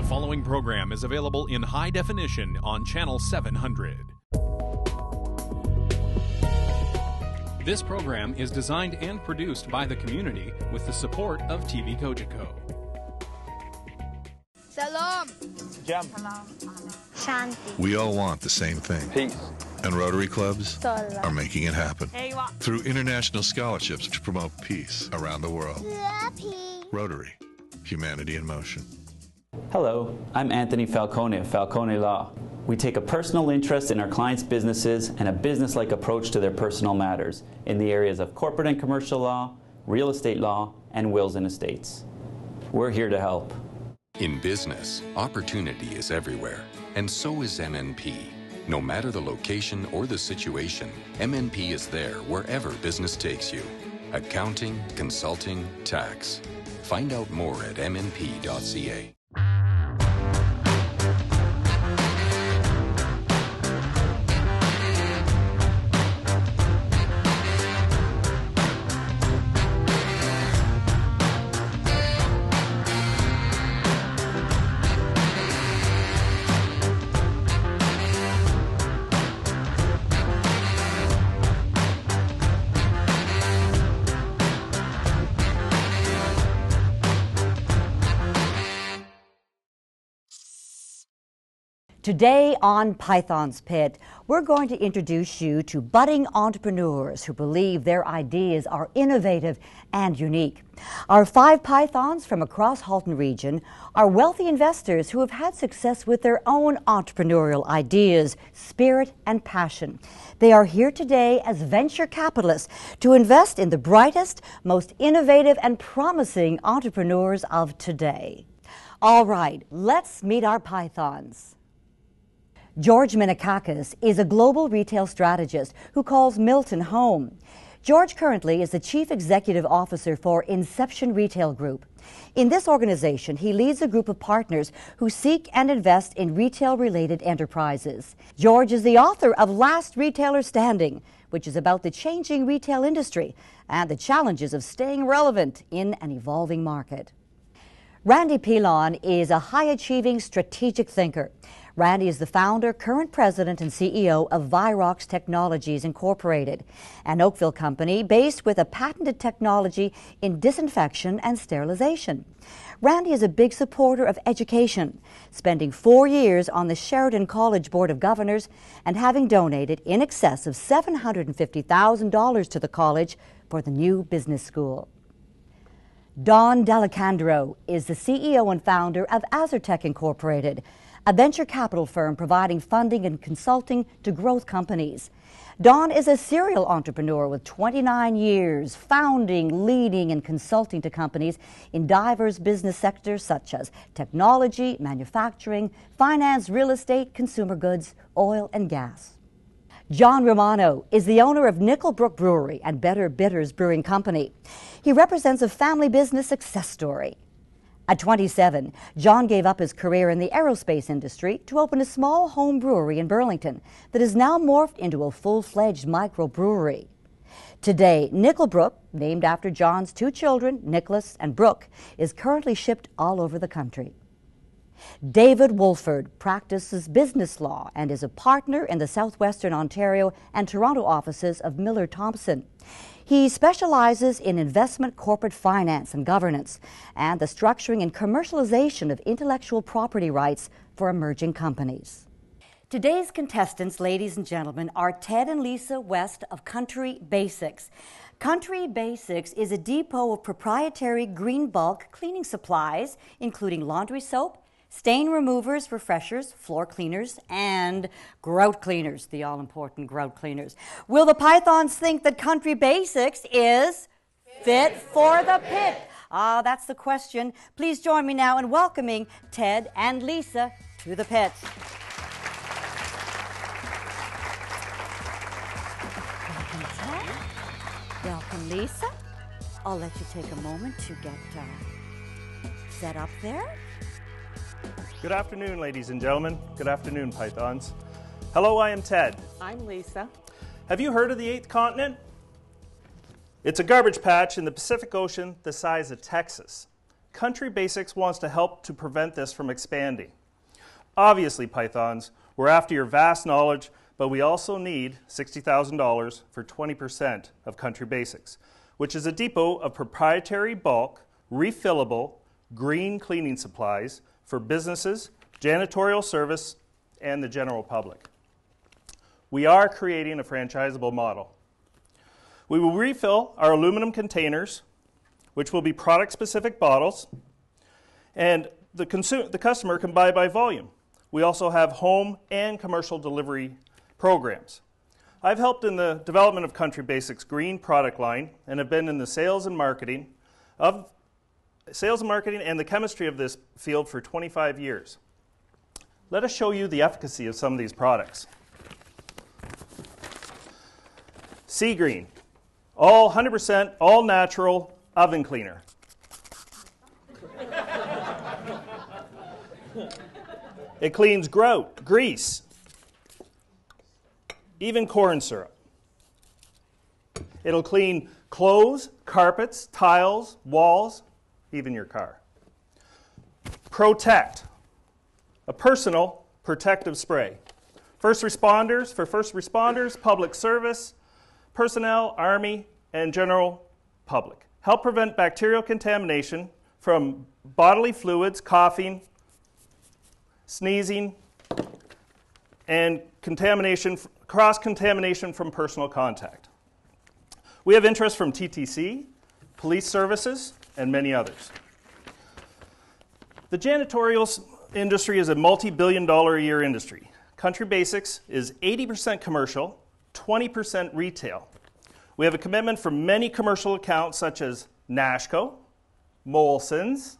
following program is available in high definition on Channel 700. This program is designed and produced by the community with the support of TV Kojiko. Salam. Jam. Shanti. We all want the same thing. Peace. And Rotary clubs Salam. are making it happen through international scholarships to promote peace around the world. Rotary, humanity in motion. Hello, I'm Anthony Falcone of Falcone Law. We take a personal interest in our clients' businesses and a business-like approach to their personal matters in the areas of corporate and commercial law, real estate law, and wills and estates. We're here to help. In business, opportunity is everywhere, and so is MNP. No matter the location or the situation, MNP is there wherever business takes you. Accounting, consulting, tax. Find out more at mnp.ca. Today on Python's Pit, we're going to introduce you to budding entrepreneurs who believe their ideas are innovative and unique. Our 5 Pythons from across Halton Region are wealthy investors who have had success with their own entrepreneurial ideas, spirit, and passion. They are here today as venture capitalists to invest in the brightest, most innovative, and promising entrepreneurs of today. All right, let's meet our Pythons. George Minakakis is a global retail strategist who calls Milton home. George currently is the Chief Executive Officer for Inception Retail Group. In this organization, he leads a group of partners who seek and invest in retail-related enterprises. George is the author of Last Retailer Standing, which is about the changing retail industry and the challenges of staying relevant in an evolving market. Randy Pilon is a high-achieving strategic thinker. Randy is the founder, current president, and CEO of Virox Technologies Incorporated, an Oakville company based with a patented technology in disinfection and sterilization. Randy is a big supporter of education, spending 4 years on the Sheridan College Board of Governors and having donated in excess of $750,000 to the college for the new business school. Don Delacandro is the CEO and founder of Azertech Incorporated, a venture capital firm providing funding and consulting to growth companies. Don is a serial entrepreneur with 29 years founding, leading, and consulting to companies in diverse business sectors such as technology, manufacturing, finance, real estate, consumer goods, oil, and gas. John Romano is the owner of Nickelbrook Brewery and Better Bitters Brewing Company. He represents a family business success story. At 27, John gave up his career in the aerospace industry to open a small home brewery in Burlington that has now morphed into a full-fledged microbrewery. Today, Nickelbrook, named after John's 2 children, Nicholas and Brooke, is currently shipped all over the country. David Wolford practices business law and is a partner in the Southwestern Ontario and Toronto offices of Miller Thompson. He specializes in investment, corporate finance, and governance, and the structuring and commercialization of intellectual property rights for emerging companies. Today's contestants, ladies and gentlemen, are Ted and Lisa West of Country Basics. Country Basics is a depot of proprietary green bulk cleaning supplies, including laundry soap, stain removers, refreshers, floor cleaners, and grout cleaners, the all-important grout cleaners. Will the Pythons think that Country Basics is fit for the pit? That's the question. Please join me now in welcoming Ted and Lisa to the pit. Welcome, Ted. Welcome, Lisa. I'll let you take a moment to get set up there. Good afternoon, ladies and gentlemen. Good afternoon, Pythons. Hello, I am Ted. I'm Lisa. Have you heard of the 8th continent? It's a garbage patch in the Pacific Ocean the size of Texas. Country Basics wants to help to prevent this from expanding. Obviously, Pythons, we're after your vast knowledge, but we also need $60,000 for 20% of Country Basics, which is a depot of proprietary bulk, refillable, green cleaning supplies for businesses, janitorial service, and the general public. We are creating a franchisable model. We will refill our aluminum containers, which will be product-specific bottles, and the customer can buy by volume. We also have home and commercial delivery programs. I've helped in the development of Country Basics' green product line and have been in the sales and marketing and the chemistry of this field for 25 years. Let us show you the efficacy of some of these products. Sea Green, all 100% all natural oven cleaner. It cleans grout, grease, even corn syrup. It'll clean clothes, carpets, tiles, walls, even your car. Protect, a personal protective spray. For first responders, public service, personnel, army, and general public. Help prevent bacterial contamination from bodily fluids, coughing, sneezing, and cross-contamination from personal contact. We have interest from TTC, police services, and many others. The janitorial industry is a multi-billion-dollar a year industry. Country Basics is 80% commercial, 20% retail. We have a commitment from many commercial accounts such as Nashco, Molson's,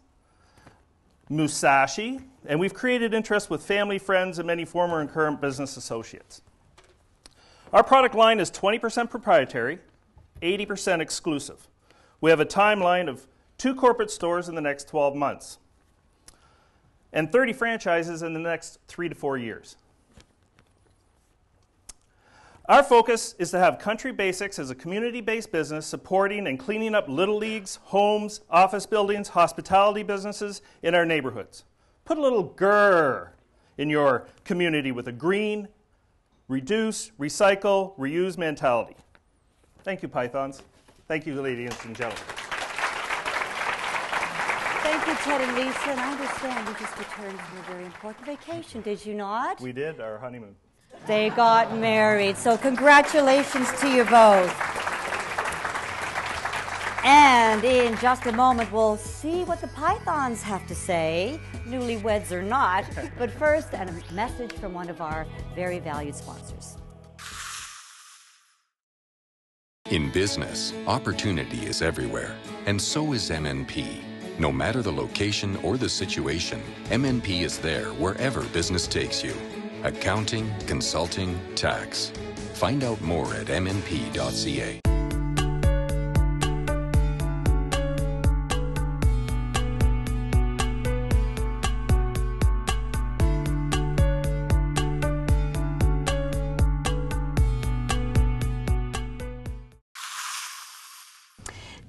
Musashi, and we've created interest with family, friends, and many former and current business associates. Our product line is 20% proprietary, 80% exclusive. We have a timeline of 2 corporate stores in the next 12 months and 30 franchises in the next 3 to 4 years. Our focus is to have Country Basics as a community-based business supporting and cleaning up little leagues, homes, office buildings, hospitality businesses in our neighborhoods. Put a little grrr in your community with a green, reduce, recycle, reuse mentality. Thank you, Pythons. Thank you, ladies and gentlemen. Thank you, Ted and Lisa. And I understand you just returned from a very important vacation, did you not? We did, our honeymoon. They got married, so congratulations to you both. And in just a moment, we'll see what the Pythons have to say, newlyweds or not. But first, a message from one of our very valued sponsors. In business, opportunity is everywhere, and so is MNP. No matter the location or the situation, MNP is there wherever business takes you. Accounting, consulting, tax. Find out more at mnp.ca.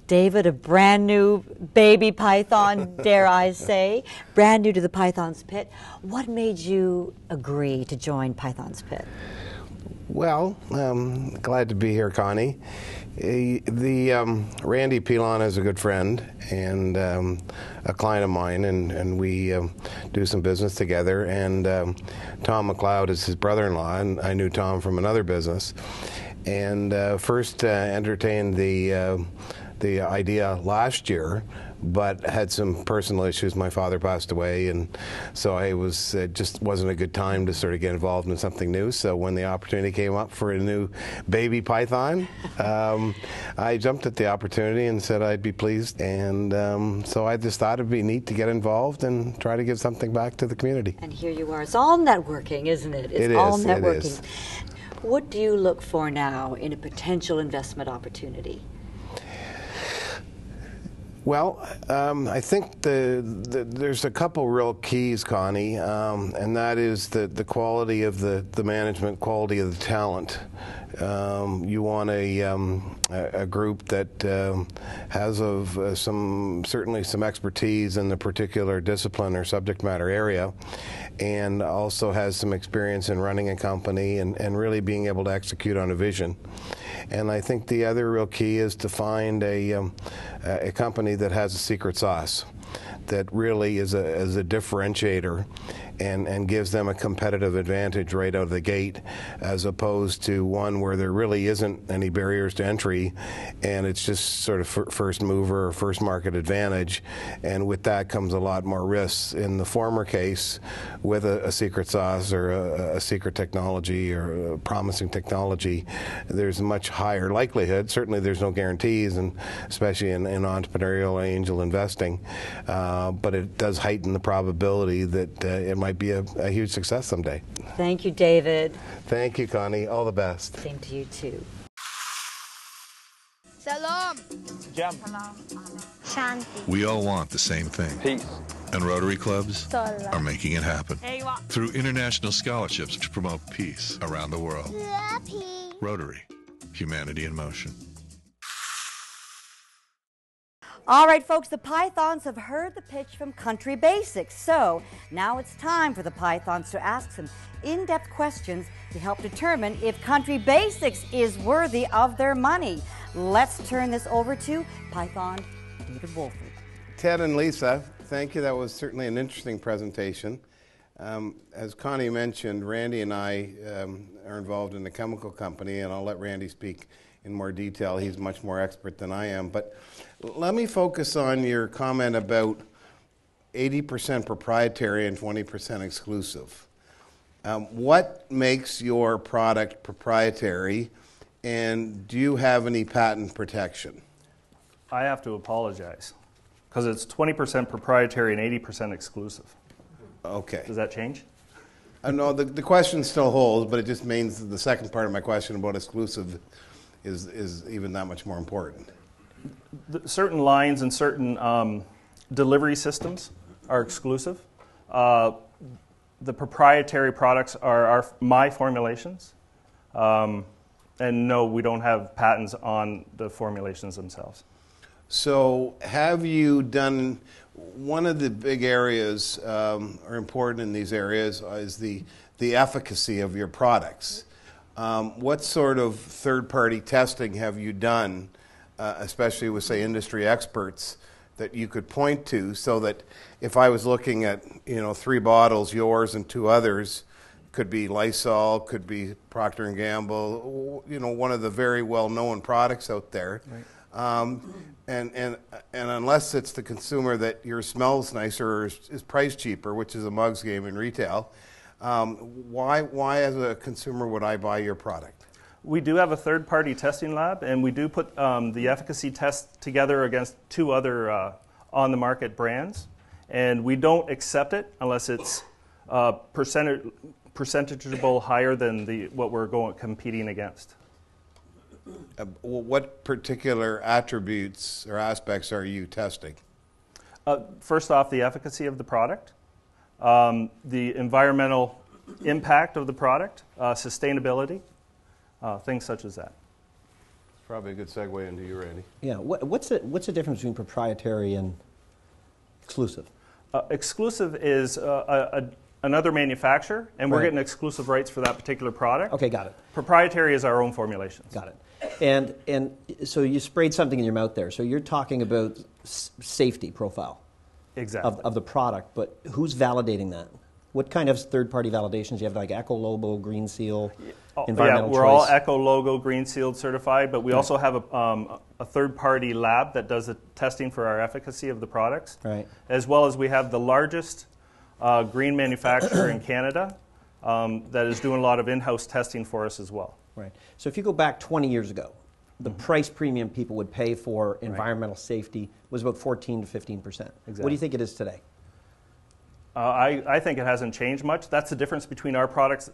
David, a brand new baby python, dare I say, brand new to the Python's Pit. What made you agree to join Python's Pit? Well, glad to be here, Connie. Randy Pilon is a good friend and a client of mine, and we do some business together. And Tom McLeod is his brother-in-law, and I knew Tom from another business. And first entertained the idea last year, but had some personal issues. My father passed away, and so I was just wasn't a good time to sort of get involved in something new. So when the opportunity came up for a new baby python, I jumped at the opportunity and said I'd be pleased. And so I just thought it'd be neat to get involved and try to give something back to the community. And here you are. It's all networking, isn't it? It's all networking. It is. What do you look for now in a potential investment opportunity? Well, I think there's a couple real keys, Connie, and that is the quality of the management, quality of the talent. You want a group that has certainly some expertise in the particular discipline or subject matter area, and also has some experience in running a company and really being able to execute on a vision. And I think the other real key is to find a company that has a secret sauce, that really is a differentiator and gives them a competitive advantage right out of the gate, as opposed to one where there really isn't any barriers to entry and it's just sort of first mover or first market advantage. And with that comes a lot more risks. In the former case, with a secret sauce or a secret technology or a promising technology, there's a much higher likelihood. Certainly there's no guarantees, and especially in entrepreneurial angel investing, but it does heighten the probability that it might be a huge success someday. Thank you, David. Thank you, Connie. All the best. Same to you, too. Salam. Shanti. We all want the same thing. Peace. And Rotary clubs are making it happen. Through international scholarships to promote peace around the world. Rotary. Humanity in motion. All right, folks, the Pythons have heard the pitch from Country Basics. So now it's time for the Pythons to ask some in-depth questions to help determine if Country Basics is worthy of their money. Let's turn this over to Python David Wolford. Ted and Lisa, thank you. That was certainly an interesting presentation. As Connie mentioned, Randy and I are involved in a chemical company, and I'll let Randy speak in more detail. He's much more expert than I am. But let me focus on your comment about 80% proprietary and 20% exclusive. What makes your product proprietary, and do you have any patent protection? I have to apologize because it's 20% proprietary and 80% exclusive. Okay. Does that change? No, the question still holds, but it just means the second part of my question about exclusive is even that much more important. Certain lines and certain delivery systems are exclusive. The proprietary products are my formulations. And no, we don't have patents on the formulations themselves. So have you done, one of the big areas, or important in these areas, is the efficacy of your products. What sort of third-party testing have you done, especially with, say, industry experts, that you could point to, so that if I was looking at, 3 bottles, yours and 2 others, could be Lysol, could be Procter & Gamble, one of the very well-known products out there. Right. And unless it's the consumer that yours smells nicer or is priced cheaper, which is a mug's game in retail, why as a consumer would I buy your product? We do have a third-party testing lab, and we do put the efficacy test together against 2 other on-the-market brands, and we don't accept it unless it's percentageable higher than what we're competing against. What particular attributes or aspects are you testing? First off, the efficacy of the product, the environmental impact of the product, sustainability, things such as that. It's probably a good segue into you, Randy. Yeah. What's the difference between proprietary and exclusive? Exclusive is another manufacturer, and we're getting exclusive rights for that particular product. Okay, got it. Proprietary is our own formulations. Got it. And so you sprayed something in your mouth there. So you're talking about safety profile. Exactly. Of the product, but who's validating that? What kind of third-party validations do you have, like Ecologo, Green Seal, Environmental we're Choice? all Ecologo, Green Sealed certified, but we also have a third-party lab that does the testing for our efficacy of the products, as well as we have the largest green manufacturer in Canada that is doing a lot of in-house testing for us as well. Right. So if you go back 20 years ago, the price premium people would pay for environmental safety was about 14 to 15%. Exactly. What do you think it is today? I think it hasn't changed much. That's the difference between our products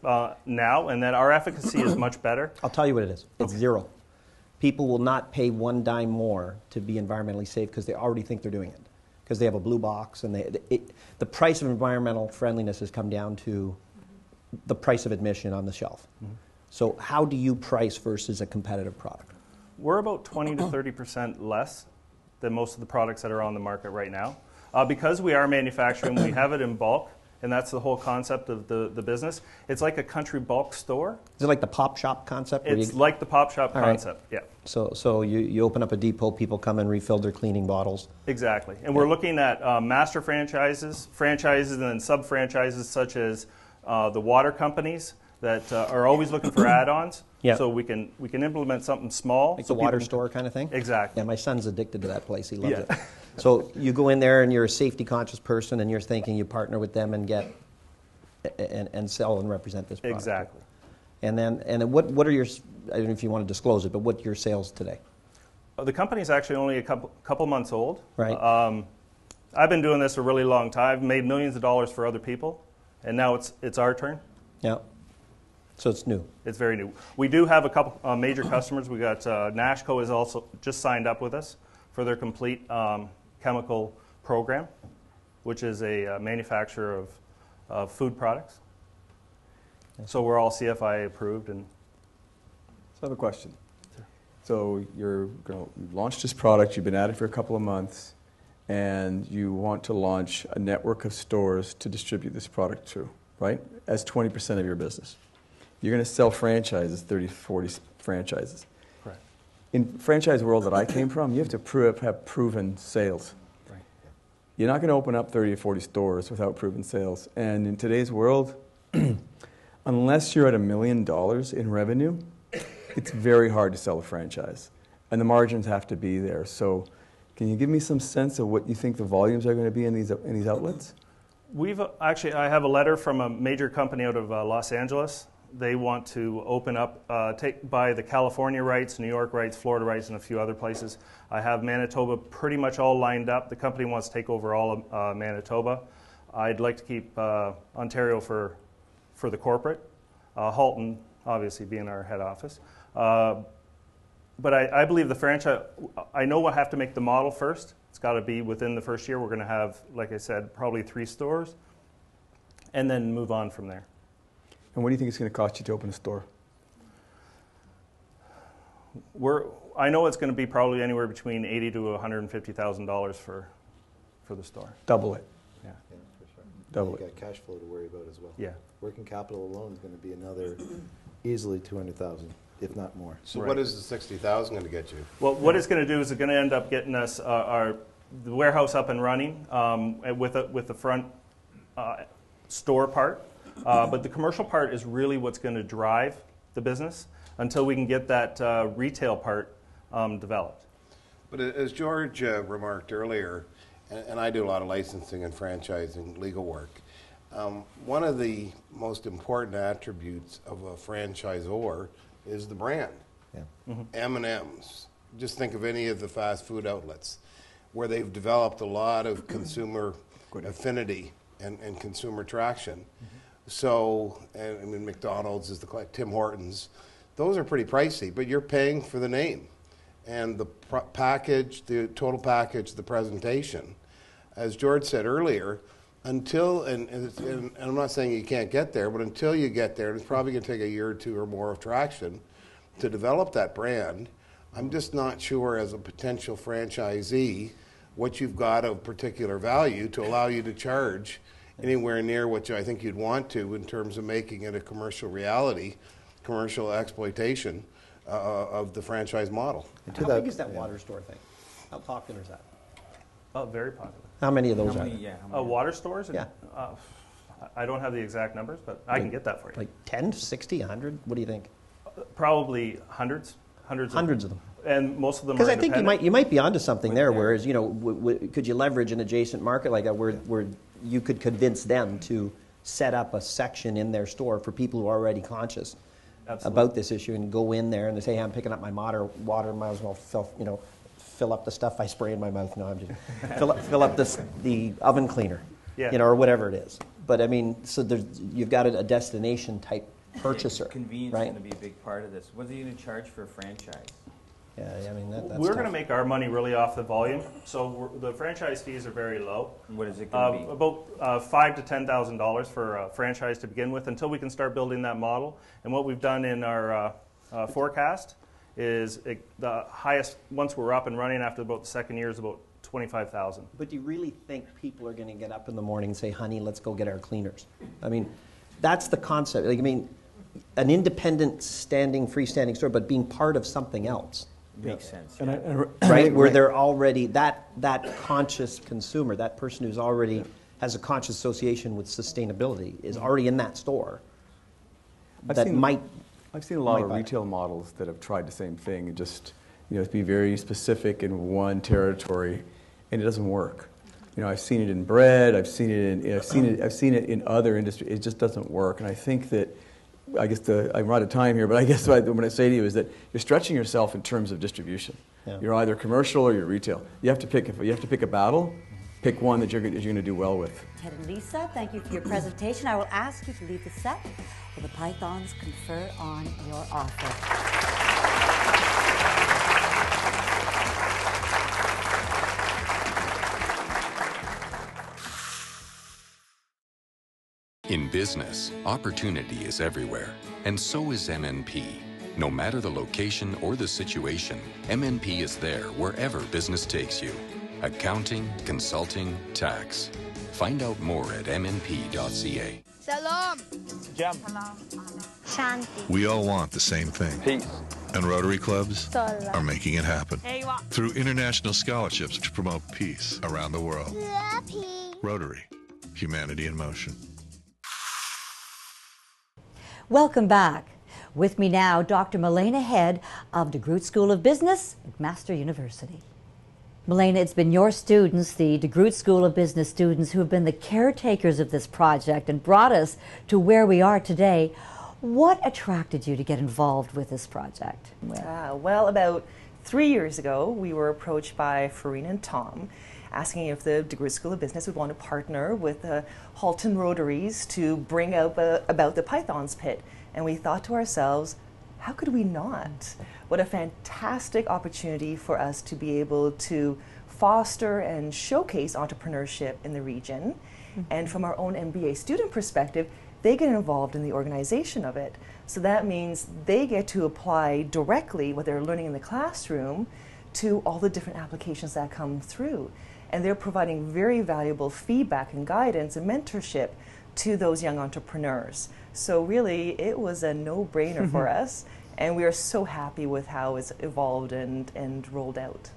now, and then our efficacy is much better. I'll tell you what it is. It's zero. people will not pay one dime more to be environmentally safe because they already think they're doing it, because they have a blue box, and the price of environmental friendliness has come down to the price of admission on the shelf. Mm-hmm. So how do you price versus a competitive product? We're about 20 to 30% less than most of the products that are on the market right now. Because we are manufacturing, we have it in bulk, and that's the whole concept of the business. It's like a country bulk store. Is it like the pop shop concept? It's like the pop shop concept, yeah. So you open up a depot, people come and refill their cleaning bottles. Exactly. And we're looking at master franchises, and then sub-franchises such as the water companies that are always looking for add-ons. Yeah. So we can implement something small. Like the water store kind of thing? Exactly. Yeah, my son's addicted to that place. He loves it. So you go in there and you're a safety-conscious person and you're thinking you partner with them and get and sell and represent this product. Exactly. And then what are your, I don't know if you want to disclose it, but what are your sales today? The company's actually only a couple months old. Right. I've been doing this a really long time. I've made millions of dollars for other people, and now it's our turn. Yeah. So it's new. It's very new. We do have a couple major customers. We got Nashco has also just signed up with us for their complete chemical program, which is a manufacturer of food products. So we're all CFI approved. And so I have a question. So you've launched this product. You've been at it for a couple of months, and you want to launch a network of stores to distribute this product to, right? As 20% of your business. You're going to sell franchises, 30, 40 franchises. Correct. In franchise world that I came from, you have to have proven sales. Right. You're not going to open up 30 or 40 stores without proven sales. And in today's world, unless you're at $1 million in revenue, it's very hard to sell a franchise. And the margins have to be there. So can you give me some sense of what you think the volumes are going to be in these outlets? I have a letter from a major company out of Los Angeles. They want to open up, buy the California rights, New York rights, Florida rights, and a few other places. I have Manitoba pretty much all lined up. The company wants to take over all of Manitoba. I'd like to keep Ontario for the corporate. Halton, obviously, being our head office. But I believe the franchise, I know we'll have to make the model first. It's got to be within the first year. We're going to have, like I said, probably 3 stores, and then move on from there. And what do you think it's going to cost you to open a store? I know it's going to be probably anywhere between $80,000 to $150,000 for the store. Double it. Yeah, for sure. Double it. You got cash flow to worry about as well. Yeah. Working capital alone is going to be another easily $200,000, if not more. So what is the $60,000 going to get you? Well, what it's going to do is it's going to end up getting us the warehouse up and running with the front store part. But the commercial part is really what's going to drive the business until we can get that retail part developed. But as George remarked earlier, and I do a lot of licensing and franchising legal work, one of the most important attributes of a franchisor is the brand. Yeah. Mm-hmm. M&M's. Just think of any of the fast food outlets where they've developed a lot of consumer affinity and consumer traction. Mm-hmm. So, I mean, McDonald's is like Tim Hortons. Those are pretty pricey, but you're paying for the name. And the package, the total package, the presentation. As George said earlier, until, and I'm not saying you can't get there, but until you get there, and it's probably going to take a year or 2 or more of traction to develop that brand, I'm just not sure as a potential franchisee what you've got of particular value to allow you to charge anywhere near what I think you'd want to in terms of making it a commercial reality, commercial exploitation of the franchise model. How big is that water store thing? How popular is that? Oh, very popular. How many of those are there? Yeah, water stores? Yeah. I don't have the exact numbers, but I can get that for you. Like 10, 60, 100? What do you think? Probably hundreds of them. And most of them are because I think you might be onto something there. Yeah. Whereas could you leverage an adjacent market like that where you could convince them to set up a section in their store for people who are already conscious about this issue and go in there and they say, hey, I'm picking up my water, might as well fill up the stuff I spray in my mouth. No, I'm just fill up the oven cleaner, or whatever it is. But I mean, so you've got a destination type purchaser. Convenience is going to be a big part of this. What are you going to charge for a franchise? Yeah, I mean, that's we're tough. going to make our money really off the volume. So the franchise fees are very low. What is it going to be? About $5,000 to $10,000 for a franchise to begin with, until we can start building that model. And what we've done in our forecast is the highest, once we're up and running after about the second year, is about $25,000. But do you really think people are going to get up in the morning and say, honey, let's go get our cleaners? I mean, that's the concept. Like, I mean, an independent, freestanding store, but being part of something else. Makes sense. Right? Where they're already, that conscious consumer, that person who's already has a conscious association with sustainability is already in that store. I've seen a lot of retail models that have tried the same thing and just, be very specific in one territory, and it doesn't work. I've seen it in bread. I've seen it in other industries. It just doesn't work. And I think that, I'm out of time here, but I guess what I say to you is that you're stretching yourself in terms of distribution. Yeah. You're either commercial or you're retail. You have to pick a battle. Pick one that you're going to do well with. Ted and Lisa, thank you for your presentation. I will ask you to leave the set while the Pythons confer on your offer. In business, opportunity is everywhere, and so is MNP. No matter the location or the situation, MNP is there wherever business takes you. Accounting, consulting, tax. Find out more at mnp.ca. Salam. Jam. Shanti. We all want the same thing. Peace. And Rotary clubs Salam. are making it happen through international scholarships to promote peace around the world. Rotary, humanity in motion. Welcome back. With me now, Dr. Milena Head of DeGroote School of Business at Master University. Milena, it's been your students, the DeGroote School of Business students, who have been the caretakers of this project and brought us to where we are today. What attracted you to get involved with this project? Well, about 3 years ago, we were approached by Farina and Tom, asking if the DeGroote School of Business would want to partner with the Halton Rotaries to bring out about the Pythons Pit. And we thought to ourselves, how could we not? What a fantastic opportunity for us to be able to foster and showcase entrepreneurship in the region. And from our own MBA student perspective, they get involved in the organization of it. So that means they get to apply directly what they're learning in the classroom to all the different applications that come through. And they're providing very valuable feedback and guidance and mentorship to those young entrepreneurs. So really, it was a no-brainer for us, and we are so happy with how it's evolved and rolled out.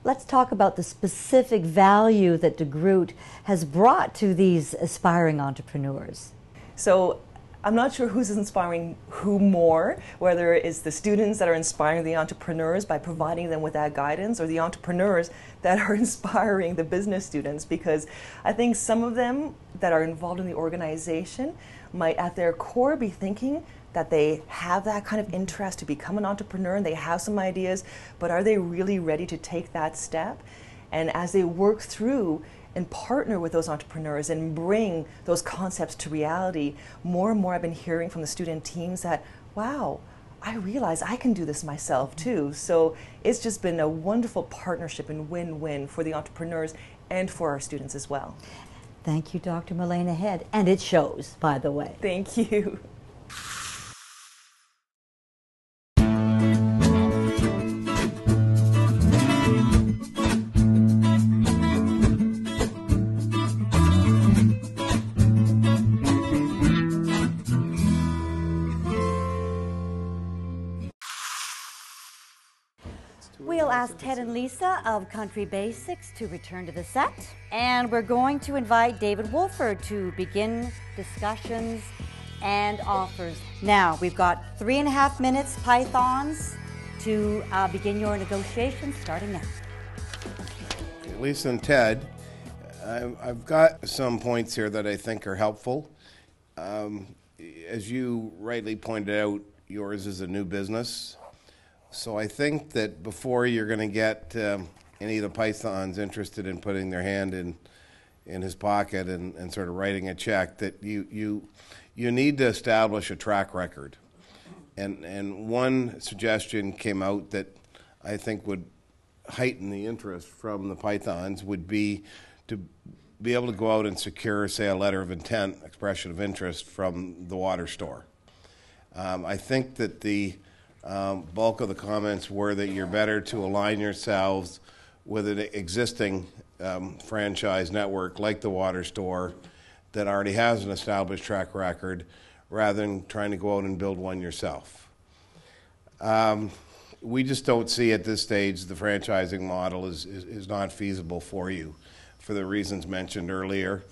Let's talk about the specific value that DeGroote has brought to these aspiring entrepreneurs. So I'm not sure who's inspiring who more, whether it's the students that are inspiring the entrepreneurs by providing them with that guidance, or the entrepreneurs that are inspiring the business students, because I think some of them that are involved in the organization might at their core be thinking that they have that kind of interest to become an entrepreneur and they have some ideas, but are they really ready to take that step? And as they work through and partner with those entrepreneurs and bring those concepts to reality, more and more I've been hearing from the student teams that, wow, I realize I can do this myself too. So it's just been a wonderful partnership and win-win for the entrepreneurs and for our students as well. Thank you, Dr. Milena Head. And it shows, by the way. Thank you. We'll ask Ted and Lisa of Country Basics to return to the set. And we're going to invite David Wolford to begin discussions and offers. Now, we've got 3.5 minutes, Pythons, to begin your negotiations starting now. Lisa and Ted, I've got some points here that I think are helpful. As you rightly pointed out, yours is a new business. So I think that before you're going to get any of the Pythons interested in putting their hand in his pocket and sort of writing a check, that you need to establish a track record. And one suggestion came out that I think would heighten the interest from the Pythons would be to be able to go out and secure, say, a letter of intent, expression of interest from the water store. I think that the bulk of the comments were that you're better to align yourselves with an existing franchise network like the water store that already has an established track record rather than trying to go out and build one yourself. We just don't see at this stage the franchising model is not feasible for you for the reasons mentioned earlier.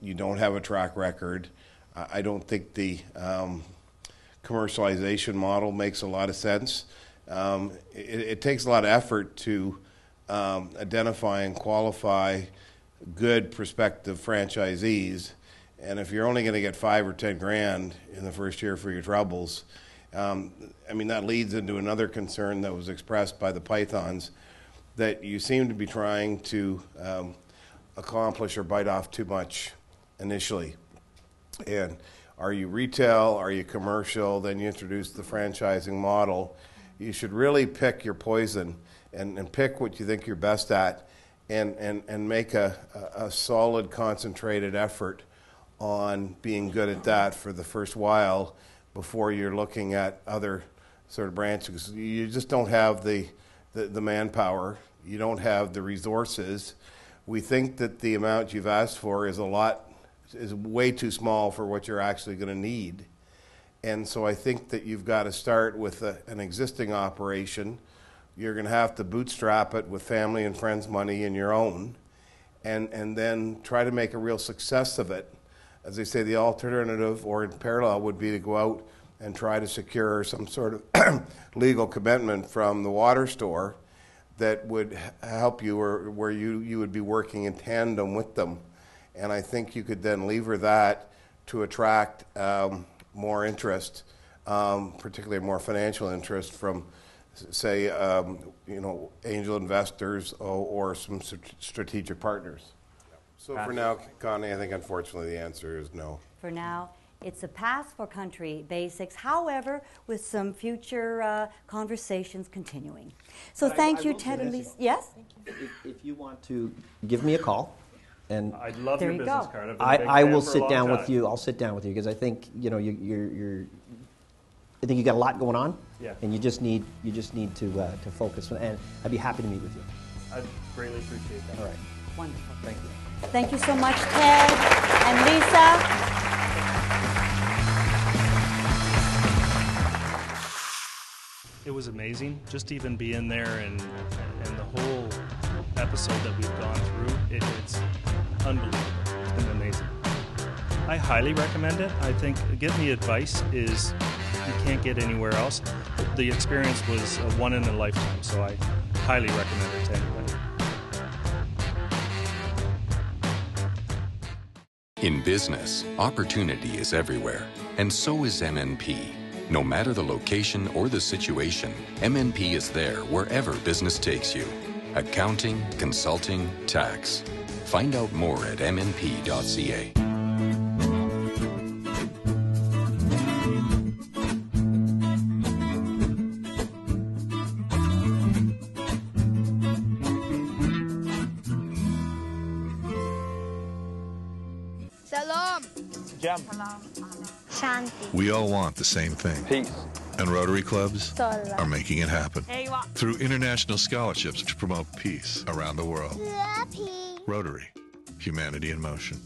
You don't have a track record. I don't think the commercialization model makes a lot of sense. It takes a lot of effort to identify and qualify good prospective franchisees, and if you're only going to get $5 or $10 grand in the first year for your troubles, I mean, that leads into another concern that was expressed by the Pythons, that you seem to be trying to accomplish or bite off too much initially. And are you retail, are you commercial, then you introduce the franchising model. You should really pick your poison and pick what you think you're best at and make a solid, concentrated effort on being good at that for the first while before you're looking at other sort of branches. You just don't have the manpower. You don't have the resources. We think that the amount you've asked for is way too small for what you're actually going to need. And so I think that you've got to start with an existing operation. You're going to have to bootstrap it with family and friends' money and your own, and then try to make a real success of it. As they say, the alternative or in parallel would be to go out and try to secure some sort of legal commitment from the water store that would help you, or where you would be working in tandem with them. And I think you could then lever that to attract more interest, particularly more financial interest from, say, angel investors or some strategic partners. So for now, Connie, I think unfortunately the answer is no. For now, it's a pass for country basics, however, with some future conversations continuing. So thank you, Ted and Lisa. Yes? If you want to give me a call, and I'd love your business card. I will sit down with you. I'll sit down with you because I think you're. I think you got a lot going on, and you just need to focus. And I'd be happy to meet with you. I'd greatly appreciate that. All right. Wonderful. Thank you. Thank you so much, Ted and Lisa. It was amazing just to even be in there and the whole episode that we've gone through. It's unbelievable. It's been amazing. I highly recommend it. I think getting the advice is you can't get anywhere else. The experience was a one in a lifetime, so I highly recommend it to anybody. In business, opportunity is everywhere, and so is MNP. No matter the location or the situation, MNP is there wherever business takes you. Accounting, consulting, tax. Find out more at mnp.ca. Shanti. We all want the same thing. Peace. And Rotary clubs Sola. are making it happen. Through international scholarships to promote peace around the world. Rotary. Humanity in motion.